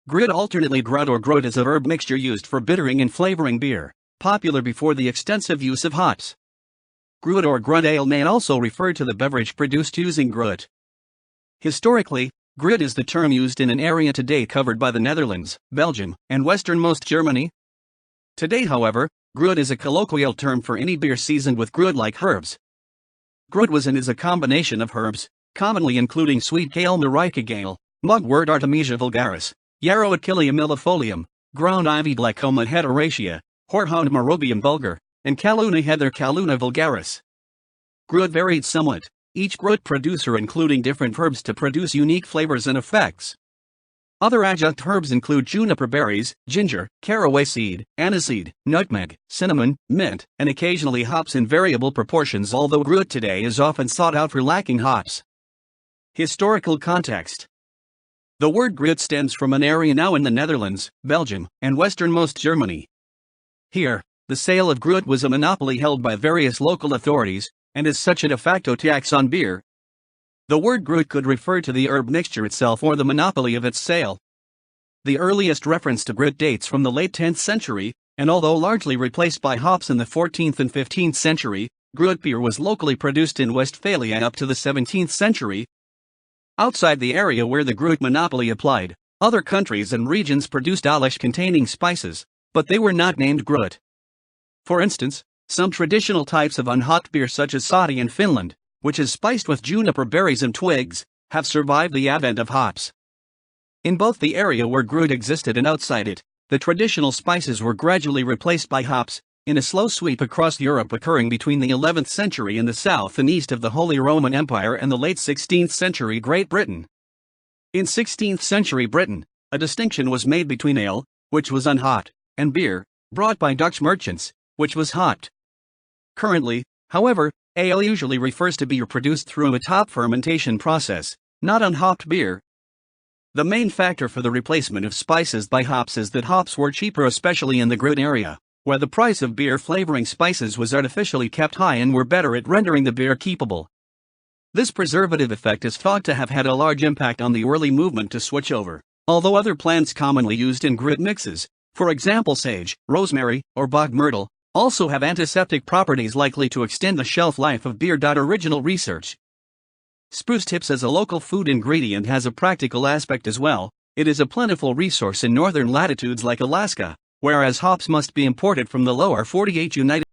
Gruit, alternately Gruit or Gruit, is a herb mixture used for bittering and flavoring beer, popular before the extensive use of hops. Gruit or Gruit ale may also refer to the beverage produced using Gruit. Historically, Gruit is the term used in an area today covered by the Netherlands, Belgium, and westernmost Germany. Today, however, Gruit is a colloquial term for any beer seasoned with Gruit-like herbs. Gruit was and is a combination of herbs, commonly including sweet kale Marica, mugwort Artemisia vulgaris, yarrow Achillea millefolium, ground ivy Glaucoma heteracea, horehound Merobium vulgar, and Calluna heather Calluna vulgaris. Gruit varied somewhat, each Gruit producer including different herbs to produce unique flavors and effects. Other adjunct herbs include juniper berries, ginger, caraway seed, aniseed, nutmeg, cinnamon, mint, and occasionally hops in variable proportions, although Gruit today is often sought out for lacking hops. Historical context. The word Gruit stems from an area now in the Netherlands, Belgium, and westernmost Germany. Here, the sale of Gruit was a monopoly held by various local authorities, and is such a de facto tax on beer. The word Gruit could refer to the herb mixture itself or the monopoly of its sale. The earliest reference to Gruit dates from the late 10th century, and although largely replaced by hops in the 14th and 15th century, Gruit beer was locally produced in Westphalia up to the 17th century. Outside the area where the Gruit monopoly applied, other countries and regions produced ales containing spices, but they were not named Gruit. For instance, some traditional types of unhopped beer such as Sahti in Finland, which is spiced with juniper berries and twigs, have survived the advent of hops. In both the area where Gruit existed and outside it, the traditional spices were gradually replaced by hops, in a slow sweep across Europe occurring between the 11th century in the south and east of the Holy Roman Empire and the late 16th century Great Britain. In 16th century Britain, a distinction was made between ale, which was unhopped, and beer, brought by Dutch merchants, which was hopped. Currently, however, ale usually refers to beer produced through a hop fermentation process, not unhopped beer. The main factor for the replacement of spices by hops is that hops were cheaper, especially in the Gruit area, where the price of beer flavoring spices was artificially kept high and were better at rendering the beer keepable. This preservative effect is thought to have had a large impact on the early movement to switch over, although other plants commonly used in Gruit mixes, for example sage, rosemary, or bog myrtle, also have antiseptic properties likely to extend the shelf life of beer. Original research. Spruce tips as a local food ingredient has a practical aspect as well. It is a plentiful resource in northern latitudes like Alaska, whereas hops must be imported from the lower 48 United